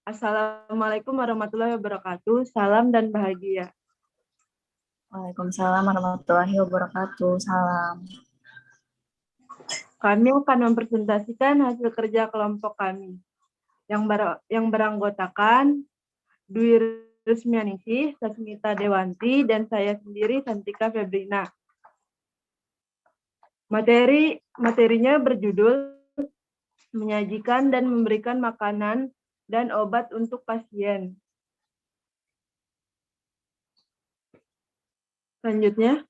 Assalamualaikum warahmatullahi wabarakatuh. Salam dan bahagia. Waalaikumsalam warahmatullahi wabarakatuh. Salam. Kami akan mempresentasikan hasil kerja kelompok kami yang beranggotakan Dwi Rusmianingsih, Sasmita Dewanti, dan saya sendiri Santika Febrina. Materinya berjudul menyajikan dan memberikan makanan dan obat untuk pasien. Selanjutnya,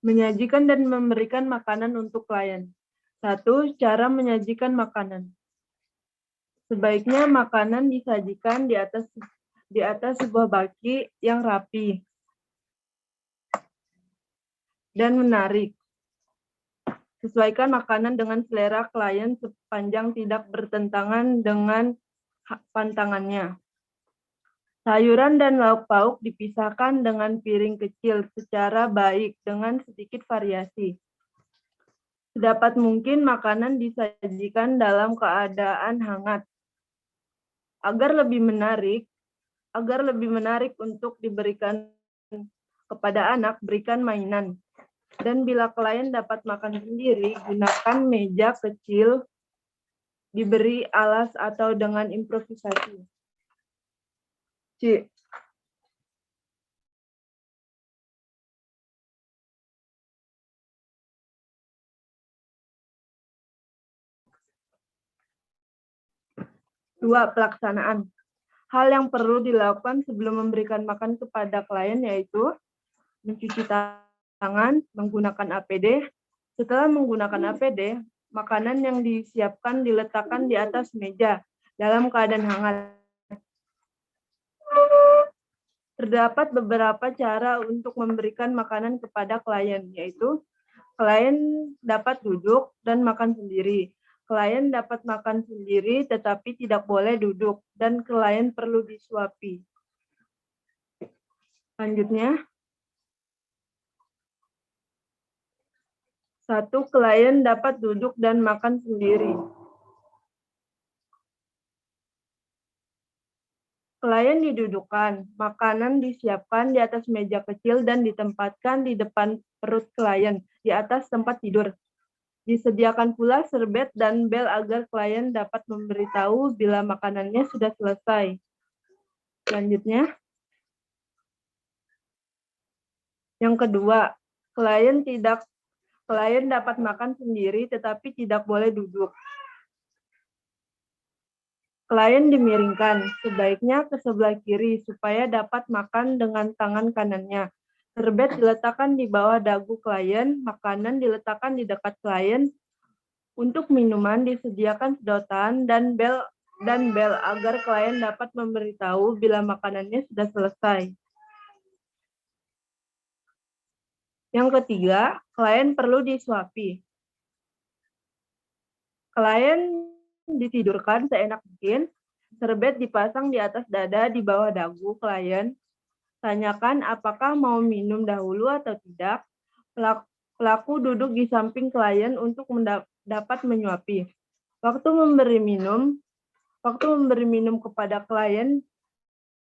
menyajikan dan memberikan makanan untuk klien. 1. Cara menyajikan makanan. Sebaiknya makanan disajikan di atas sebuah baki yang rapi dan menarik. Sesuaikan makanan dengan selera klien sepanjang tidak bertentangan dengan pantangannya. Sayuran dan lauk pauk dipisahkan dengan piring kecil secara baik dengan sedikit variasi. Sedapat mungkin makanan disajikan dalam keadaan hangat. Agar lebih menarik untuk diberikan kepada anak, berikan mainan. Dan bila klien dapat makan sendiri, gunakan meja kecil, diberi alas atau dengan improvisasi. C. Dua, pelaksanaan. Hal yang perlu dilakukan sebelum memberikan makan kepada klien yaitu mencuci tangan, menggunakan APD. Setelah menggunakan APD, makanan yang disiapkan diletakkan di atas meja dalam keadaan hangat. Terdapat beberapa cara untuk memberikan makanan kepada klien, yaitu klien dapat duduk dan makan sendiri. Klien dapat makan sendiri tetapi tidak boleh duduk, dan klien perlu disuapi. Selanjutnya, 1. Klien dapat duduk dan makan sendiri. Klien didudukkan, makanan disiapkan di atas meja kecil dan ditempatkan di depan perut klien, di atas tempat tidur. Disediakan pula serbet dan bel agar klien dapat memberitahu bila makanannya sudah selesai. Selanjutnya, yang kedua, klien dapat makan sendiri tetapi tidak boleh duduk. Klien dimiringkan, sebaiknya ke sebelah kiri supaya dapat makan dengan tangan kanannya. Serbet diletakkan di bawah dagu klien, makanan diletakkan di dekat klien. Untuk minuman disediakan sedotan dan bel agar klien dapat memberitahu bila makanannya sudah selesai. Yang ketiga, klien perlu disuapi. Klien ditidurkan seenak mungkin, serbet dipasang di atas dada di bawah dagu klien. Tanyakan apakah mau minum dahulu atau tidak. Pelaku duduk di samping klien untuk dapat menyuapi. Waktu memberi minum kepada klien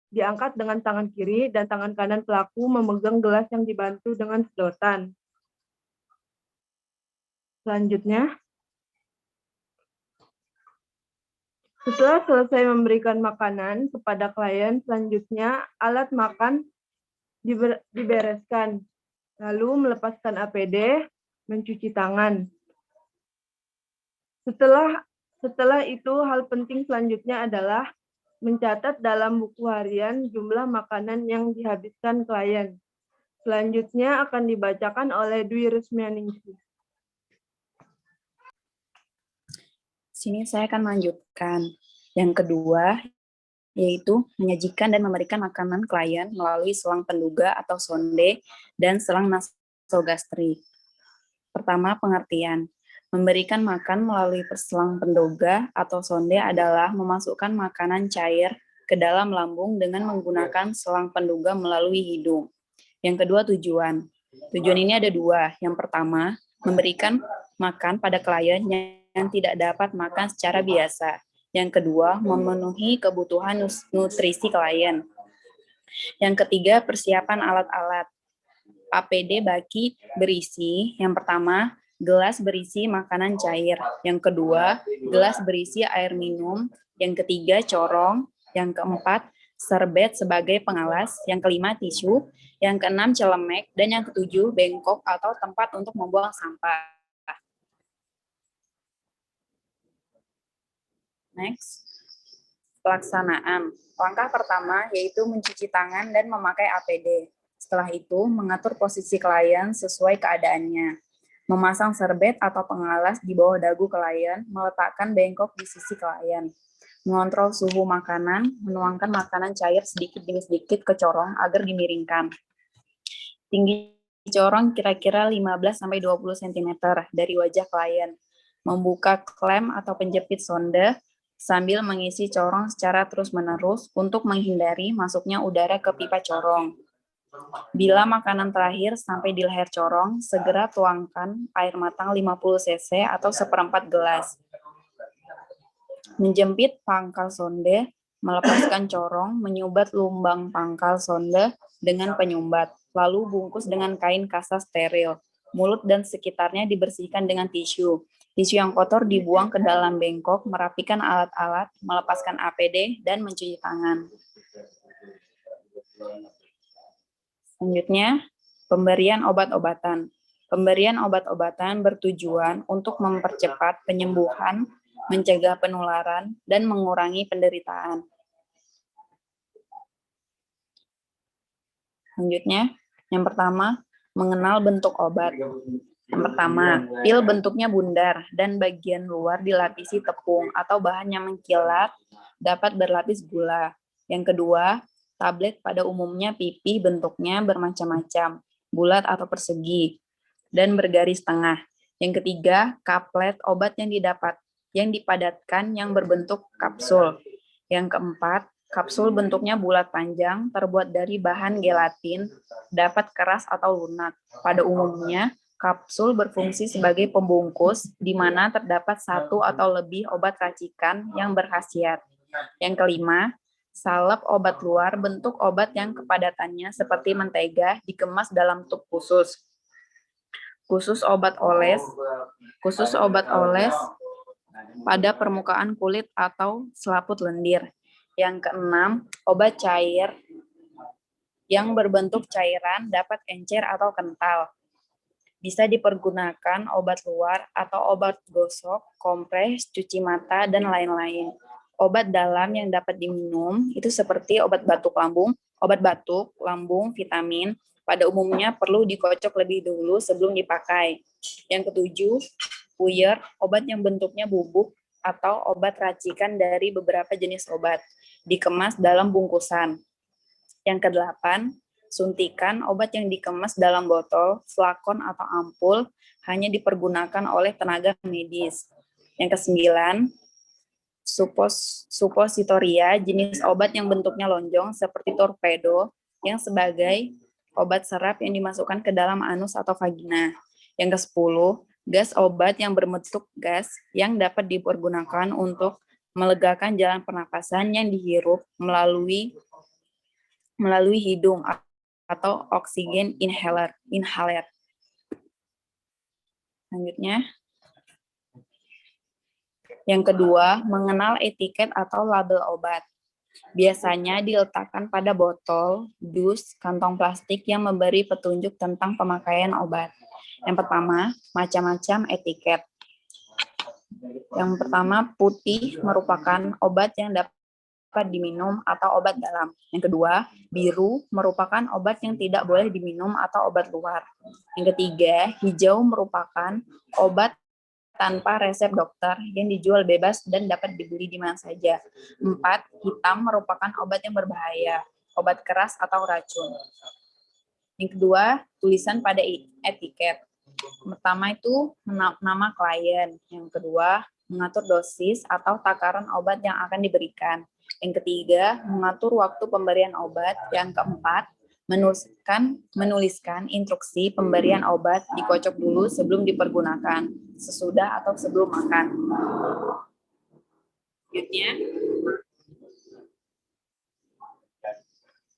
diangkat dengan tangan kiri dan tangan kanan pelaku memegang gelas yang dibantu dengan sedotan. Selanjutnya, setelah selesai memberikan makanan kepada klien, selanjutnya alat makan dibereskan, lalu melepaskan APD, mencuci tangan. Setelah itu, hal penting selanjutnya adalah mencatat dalam buku harian jumlah makanan yang dihabiskan klien. Selanjutnya akan dibacakan oleh Dwi Rusmianingsih. Sini saya akan melanjutkan. Yang kedua, yaitu menyajikan dan memberikan makanan klien melalui selang penduga atau sonde dan selang nasogastrik. Pertama, pengertian. Memberikan makan melalui selang penduga atau sonde adalah memasukkan makanan cair ke dalam lambung dengan menggunakan selang penduga melalui hidung. Yang kedua, tujuan. Tujuan ini ada dua. Yang pertama, memberikan makan pada klien yang yang tidak dapat makan secara biasa. Yang kedua, memenuhi kebutuhan nutrisi klien. Yang ketiga, persiapan alat-alat. APD baki berisi, yang pertama, gelas berisi makanan cair. Yang kedua, gelas berisi air minum. Yang ketiga, corong. Yang keempat, serbet sebagai pengalas. Yang kelima, tisu. Yang keenam, celemek. Dan yang ketujuh, bengkok atau tempat untuk membuang sampah. Next, pelaksanaan. Langkah pertama yaitu mencuci tangan dan memakai APD. Setelah itu, mengatur posisi klien sesuai keadaannya. Memasang serbet atau pengalas di bawah dagu klien, meletakkan bengkok di sisi klien. Mengontrol suhu makanan, menuangkan makanan cair sedikit demi sedikit ke corong agar dimiringkan. Tinggi corong kira-kira 15-20 cm dari wajah klien. Membuka klem atau penjepit sonde, sambil mengisi corong secara terus-menerus untuk menghindari masuknya udara ke pipa corong. Bila makanan terakhir sampai di leher corong, segera tuangkan air matang 50 cc atau seperempat gelas. Menjepit pangkal sonde, melepaskan corong, menyumbat lubang pangkal sonde dengan penyumbat, lalu bungkus dengan kain kasa steril. Mulut dan sekitarnya dibersihkan dengan tisu. Tisu yang kotor dibuang ke dalam bengkok, merapikan alat-alat, melepaskan APD, dan mencuci tangan. Selanjutnya, pemberian obat-obatan. Pemberian obat-obatan bertujuan untuk mempercepat penyembuhan, mencegah penularan, dan mengurangi penderitaan. Selanjutnya, yang pertama, mengenal bentuk obat. Yang pertama, pil bentuknya bundar dan bagian luar dilapisi tepung atau bahan yang mengkilat, dapat berlapis gula. Yang kedua, tablet pada umumnya pipih bentuknya bermacam-macam, bulat atau persegi, dan bergaris tengah. Yang ketiga, kaplet obat yang dipadatkan yang berbentuk kapsul. Yang keempat, kapsul bentuknya bulat panjang, terbuat dari bahan gelatin, dapat keras atau lunak. Pada umumnya, kapsul berfungsi sebagai pembungkus, di mana terdapat satu atau lebih obat racikan yang berkhasiat. Yang kelima, salep obat luar, bentuk obat yang kepadatannya seperti mentega, dikemas dalam tub khusus. Khusus obat oles pada permukaan kulit atau selaput lendir. Yang keenam, obat cair yang berbentuk cairan, dapat encer atau kental. Bisa dipergunakan obat luar atau obat gosok, kompres, cuci mata, dan lain-lain. Obat dalam yang dapat diminum itu seperti obat batuk, lambung, vitamin. Pada umumnya perlu dikocok lebih dulu sebelum dipakai. Yang ketujuh, puyer, obat yang bentuknya bubuk atau obat racikan dari beberapa jenis obat, dikemas dalam bungkusan. Yang kedelapan, suntikan, obat yang dikemas dalam botol, flakon atau ampul, hanya dipergunakan oleh tenaga medis. Yang kesembilan, supositoria, jenis obat yang bentuknya lonjong seperti torpedo, yang sebagai obat serap yang dimasukkan ke dalam anus atau vagina. Yang kesepuluh, gas obat yang berbentuk gas yang dapat dipergunakan untuk melegakan jalan pernapasan yang dihirup melalui hidung atau oksigen inhaler. Selanjutnya, yang kedua, mengenal etiket atau label obat. Biasanya diletakkan pada botol, dus, kantong plastik yang memberi petunjuk tentang pemakaian obat. Yang pertama, macam-macam etiket. Yang pertama, putih merupakan obat yang dapat diminum atau obat dalam. Yang kedua, biru merupakan obat yang tidak boleh diminum atau obat luar. Yang ketiga, hijau merupakan obat tanpa resep dokter yang dijual bebas dan dapat dibeli di mana saja. 4, hitam merupakan obat yang berbahaya, obat keras atau racun. Yang kedua, tulisan pada etiket. Pertama itu nama klien. Yang kedua, mengatur dosis atau takaran obat yang akan diberikan. Yang ketiga, mengatur waktu pemberian obat. Yang keempat, Menuliskan instruksi pemberian obat dikocok dulu sebelum dipergunakan, sesudah atau sebelum makan. Selanjutnya,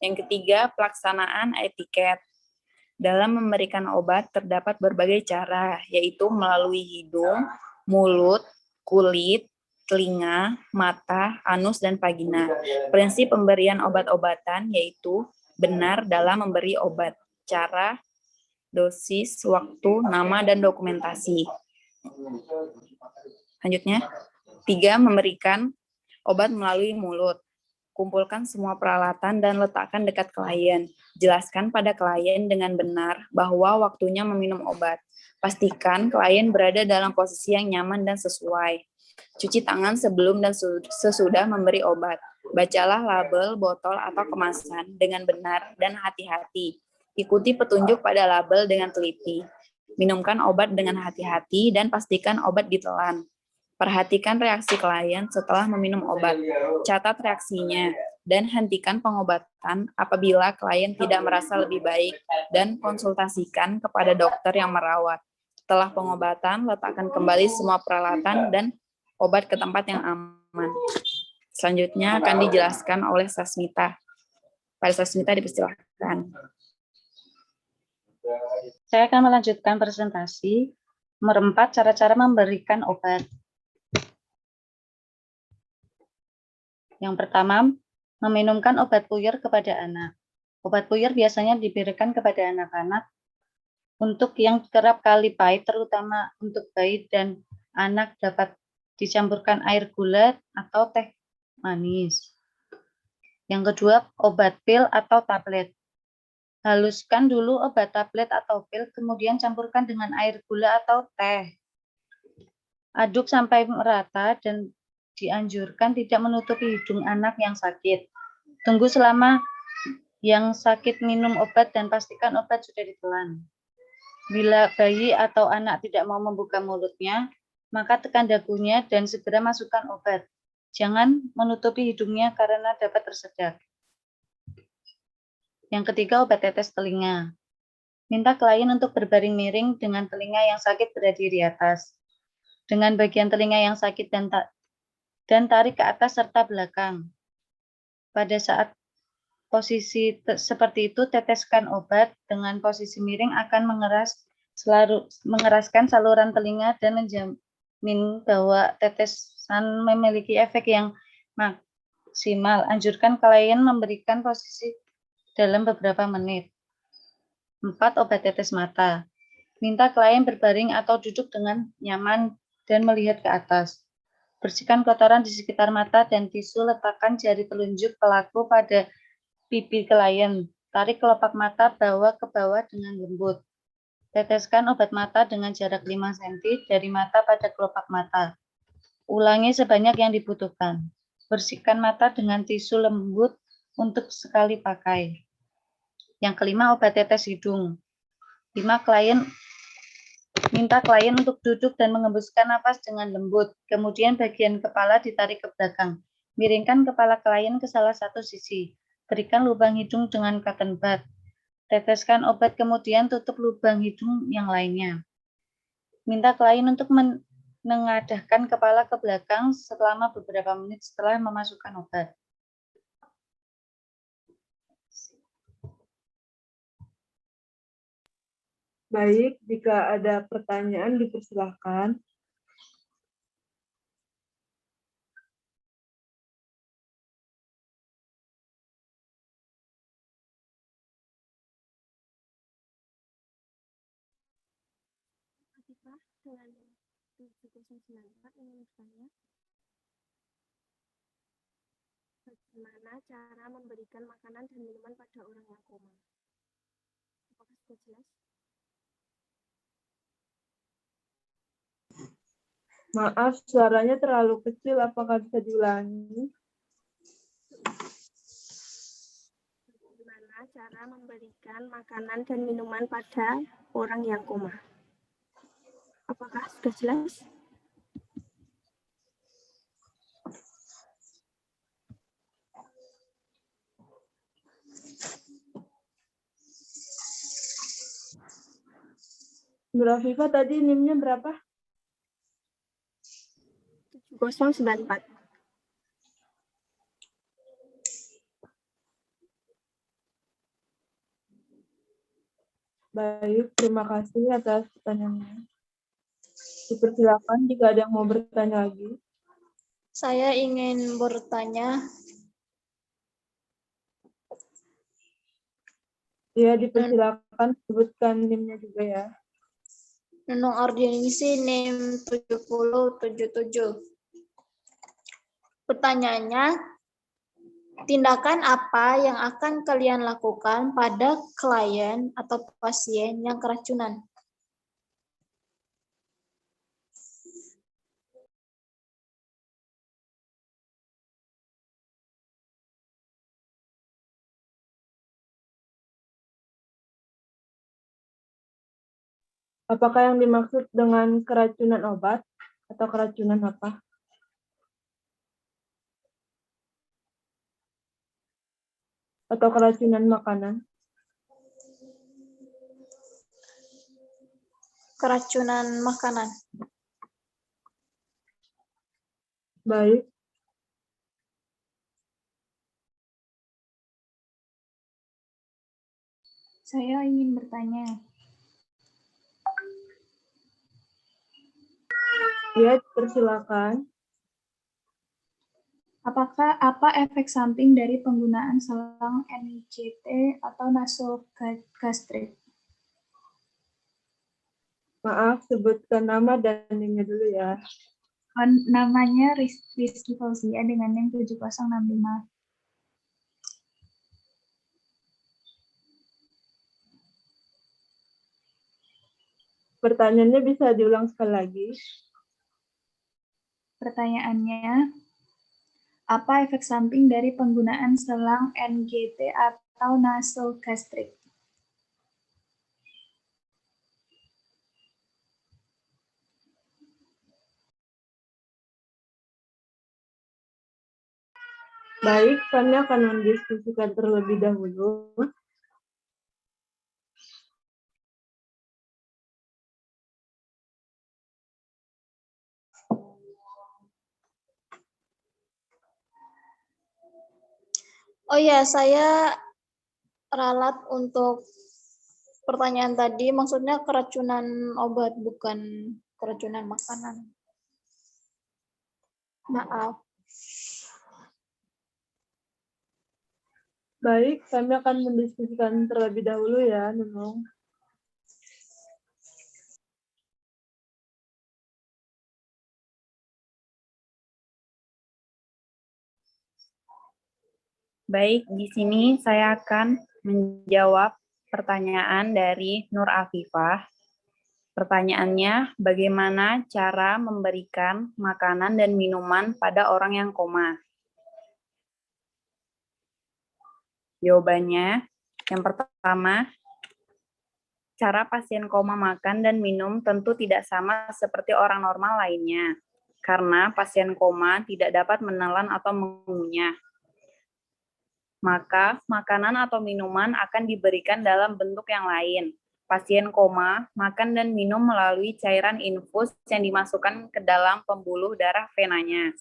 yang ketiga, pelaksanaan etiket. Dalam memberikan obat terdapat berbagai cara, yaitu melalui hidung, mulut, kulit, telinga, mata, anus, dan vagina. Prinsip pemberian obat-obatan yaitu benar dalam memberi obat, cara, dosis, waktu, nama, dan dokumentasi. Selanjutnya, 3. Memberikan obat melalui mulut. Kumpulkan semua peralatan dan letakkan dekat klien. Jelaskan pada klien dengan benar bahwa waktunya meminum obat. Pastikan klien berada dalam posisi yang nyaman dan sesuai. Cuci tangan sebelum dan sesudah memberi obat. Bacalah label, botol, atau kemasan dengan benar dan hati-hati. Ikuti petunjuk pada label dengan teliti. Minumkan obat dengan hati-hati dan pastikan obat ditelan. Perhatikan reaksi klien setelah meminum obat. Catat reaksinya dan hentikan pengobatan apabila klien tidak merasa lebih baik dan konsultasikan kepada dokter yang merawat. Setelah pengobatan, letakkan kembali semua peralatan dan obat ke tempat yang aman. Selanjutnya akan dijelaskan oleh Sasmita. Pak Sasmita dipersilakan. Saya akan melanjutkan presentasi nomor 4, cara-cara memberikan obat. Yang pertama, meminumkan obat puyur kepada anak. Obat puyur biasanya diberikan kepada anak-anak untuk yang kerap kali pahit, terutama untuk bayi dan anak dapat dicampurkan air gula atau teh manis. Yang kedua, obat pil atau tablet. Haluskan dulu obat tablet atau pil, kemudian campurkan dengan air gula atau teh. Aduk sampai merata dan dianjurkan tidak menutupi hidung anak yang sakit. Tunggu selama yang sakit minum obat dan pastikan obat sudah ditelan. Bila bayi atau anak tidak mau membuka mulutnya, maka tekan dagunya dan segera masukkan obat. Jangan menutupi hidungnya karena dapat tersedak. Yang ketiga, obat tetes telinga. Minta klien untuk berbaring miring dengan telinga yang sakit berdiri di atas. Dengan bagian telinga yang sakit dan tarik ke atas serta belakang. Pada saat posisi seperti itu, teteskan obat dengan posisi miring akan mengeraskan saluran telinga dan menjamin bahwa tetesan memiliki efek yang maksimal. Anjurkan klien memberikan posisi dalam beberapa menit. 4. Obat tetes mata. Minta klien berbaring atau duduk dengan nyaman dan melihat ke atas. Bersihkan kotoran di sekitar mata dan tisu, letakkan jari telunjuk pelaku pada pipi klien. Tarik kelopak mata bawa ke bawah dengan lembut. Teteskan obat mata dengan jarak 5 cm dari mata pada kelopak mata. Ulangi sebanyak yang dibutuhkan. Bersihkan mata dengan tisu lembut untuk sekali pakai. Yang kelima, obat tetes hidung. Minta klien untuk duduk dan mengembuskan napas dengan lembut. Kemudian bagian kepala ditarik ke belakang. Miringkan kepala klien ke salah satu sisi. Berikan lubang hidung dengan cotton bud. Teteskan obat kemudian tutup lubang hidung yang lainnya. Minta klien untuk menengadahkan kepala ke belakang selama beberapa menit setelah memasukkan obat. Baik, jika ada pertanyaan dipersilahkan. Dengan 7094 ingin bertanya, bagaimana cara memberikan makanan dan minuman pada orang yang koma? Apakah sudah jelas? Maaf, suaranya terlalu kecil. Apakah bisa diulangi? Bagaimana cara memberikan makanan dan minuman pada orang yang koma? Apakah sudah jelas? Nur Afifah tadi NIM-nya berapa? 7094. Baik, terima kasih atas pertanyaannya. Dipersilakan jika ada yang mau bertanya lagi. Saya ingin bertanya, Ya, dipersilakan sebutkan NIM-nya juga ya. Nunung Ordinisi NIM 7077. Pertanyaannya, tindakan apa yang akan kalian lakukan pada klien atau pasien yang keracunan? Apakah yang dimaksud dengan keracunan obat atau keracunan apa? Atau keracunan makanan? Keracunan makanan. Baik, Saya ingin bertanya, ya dipersilakan. apa efek samping dari penggunaan selang NICT atau nasogastrik? Maaf, sebutkan nama dan NIM-nya dulu ya. Namanya Rizky Fauzia dengan NIM 7065. Pertanyaannya bisa diulang sekali lagi. Pertanyaannya, apa efek samping dari penggunaan selang NGT atau nasogastrik? Baik, kami akan mendiskusikan terlebih dahulu. Oh ya, saya ralat untuk pertanyaan tadi, maksudnya keracunan obat, bukan keracunan makanan. Maaf. Baik, kami akan mendiskusikan terlebih dahulu ya, Nunung. Baik, di sini saya akan menjawab pertanyaan dari Nur Afifah. Pertanyaannya, bagaimana cara memberikan makanan dan minuman pada orang yang koma? Jawabannya, yang pertama, cara pasien koma makan dan minum tentu tidak sama seperti orang normal lainnya, karena pasien koma tidak dapat menelan atau mengunyah. Maka, makanan atau minuman akan diberikan dalam bentuk yang lain. Pasien koma makan dan minum melalui cairan infus yang dimasukkan ke dalam pembuluh darah venanya.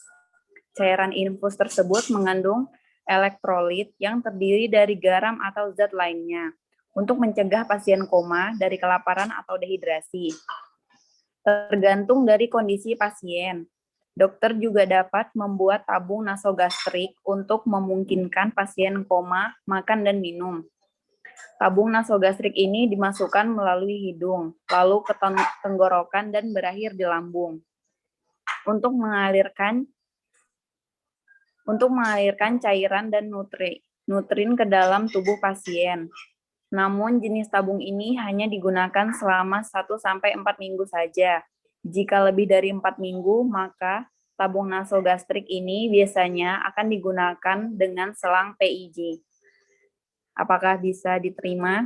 Cairan infus tersebut mengandung elektrolit yang terdiri dari garam atau zat lainnya untuk mencegah pasien koma dari kelaparan atau dehidrasi. Tergantung dari kondisi pasien. Dokter juga dapat membuat tabung nasogastrik untuk memungkinkan pasien koma makan dan minum. Tabung nasogastrik ini dimasukkan melalui hidung, lalu ke tenggorokan dan berakhir di lambung. Untuk mengalirkan cairan dan nutrin ke dalam tubuh pasien. Namun jenis tabung ini hanya digunakan selama 1-4 minggu saja. Jika lebih dari 4 minggu, maka tabung nasogastrik ini biasanya akan digunakan dengan selang PIJ. Apakah bisa diterima?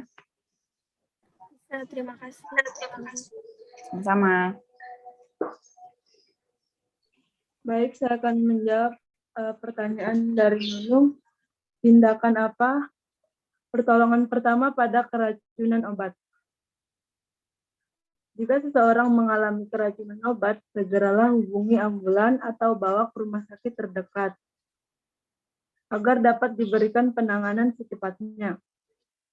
Bisa, terima kasih. Sama-sama. Baik, saya akan menjawab pertanyaan dari Nunung. Tindakan apa? Pertolongan pertama pada keracunan obat. Jika seseorang mengalami keracunan obat, segeralah hubungi ambulan atau bawa ke rumah sakit terdekat agar dapat diberikan penanganan secepatnya.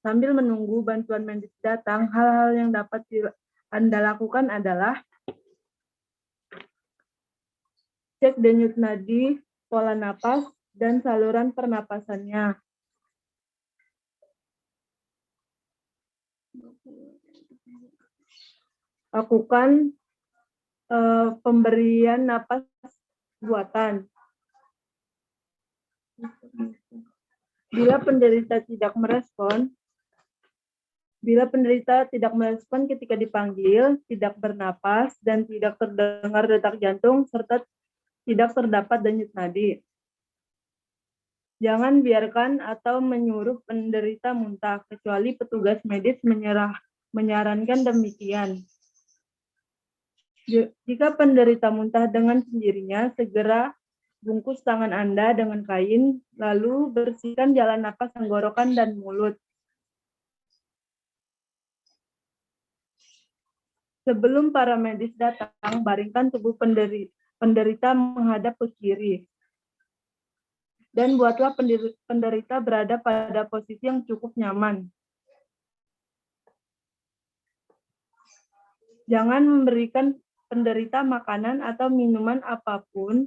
Sambil menunggu bantuan medis datang, hal-hal yang dapat Anda lakukan adalah cek denyut nadi, pola napas, dan saluran pernapasannya. Lakukan pemberian napas buatan. Bila penderita tidak merespon ketika dipanggil, tidak bernapas, dan tidak terdengar detak jantung, serta tidak terdapat denyut nadi, jangan biarkan atau menyuruh penderita muntah, kecuali petugas medis menyarankan demikian. Jika penderita muntah dengan sendirinya, segera bungkus tangan Anda dengan kain, lalu bersihkan jalan napas tenggorokan dan mulut. Sebelum para medis datang, baringkan tubuh penderita menghadap ke kiri. Dan buatlah penderita berada pada posisi yang cukup nyaman. Jangan memberikan penderita makanan atau minuman apapun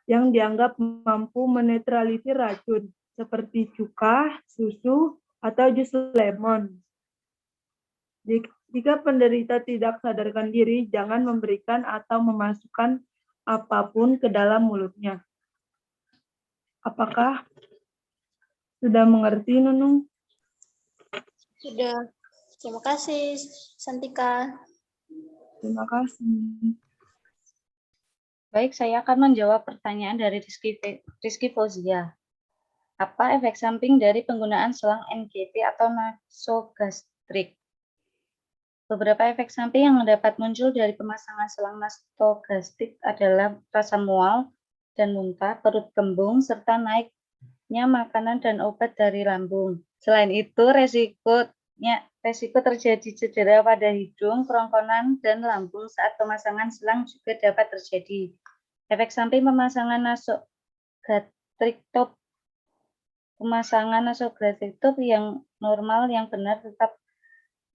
yang dianggap mampu menetralisir racun, seperti cuka, susu, atau jus lemon. Jika penderita tidak sadarkan diri, jangan memberikan atau memasukkan apapun ke dalam mulutnya. Apakah sudah mengerti, Nunung? Sudah. Terima kasih, Santika. Terima kasih. Baik, saya akan menjawab pertanyaan dari Rizky Fauzia. Apa efek samping dari penggunaan selang NGT atau nasogastrik? Beberapa efek samping yang dapat muncul dari pemasangan selang nasogastrik adalah rasa mual dan muntah, perut kembung, serta naiknya makanan dan obat dari lambung. Selain itu, resiko terjadi cedera pada hidung, kerongkongan, dan lambung saat pemasangan selang juga dapat terjadi. Efek samping pemasangan nasogastrik tube yang normal yang benar tetap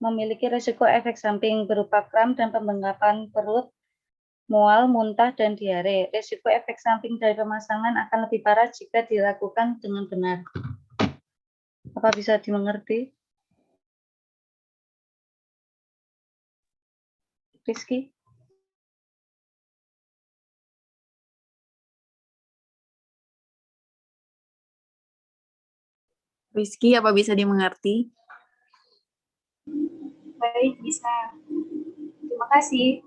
memiliki risiko efek samping berupa kram dan pembengkakan perut, mual, muntah, dan diare. Risiko efek samping dari pemasangan akan lebih parah jika dilakukan dengan benar. Apa bisa dimengerti? Rizky? Rizky, apa bisa dimengerti? Baik, bisa. Terima kasih.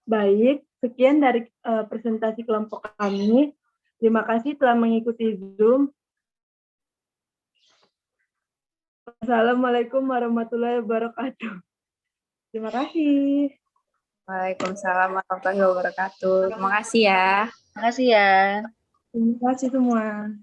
Baik, sekian dari presentasi kelompok kami. Terima kasih telah mengikuti Zoom. Assalamualaikum warahmatullahi wabarakatuh. Terima kasih. Waalaikumsalam warahmatullahi wabarakatuh. Terima kasih ya. Terima kasih ya. Terima kasih semua.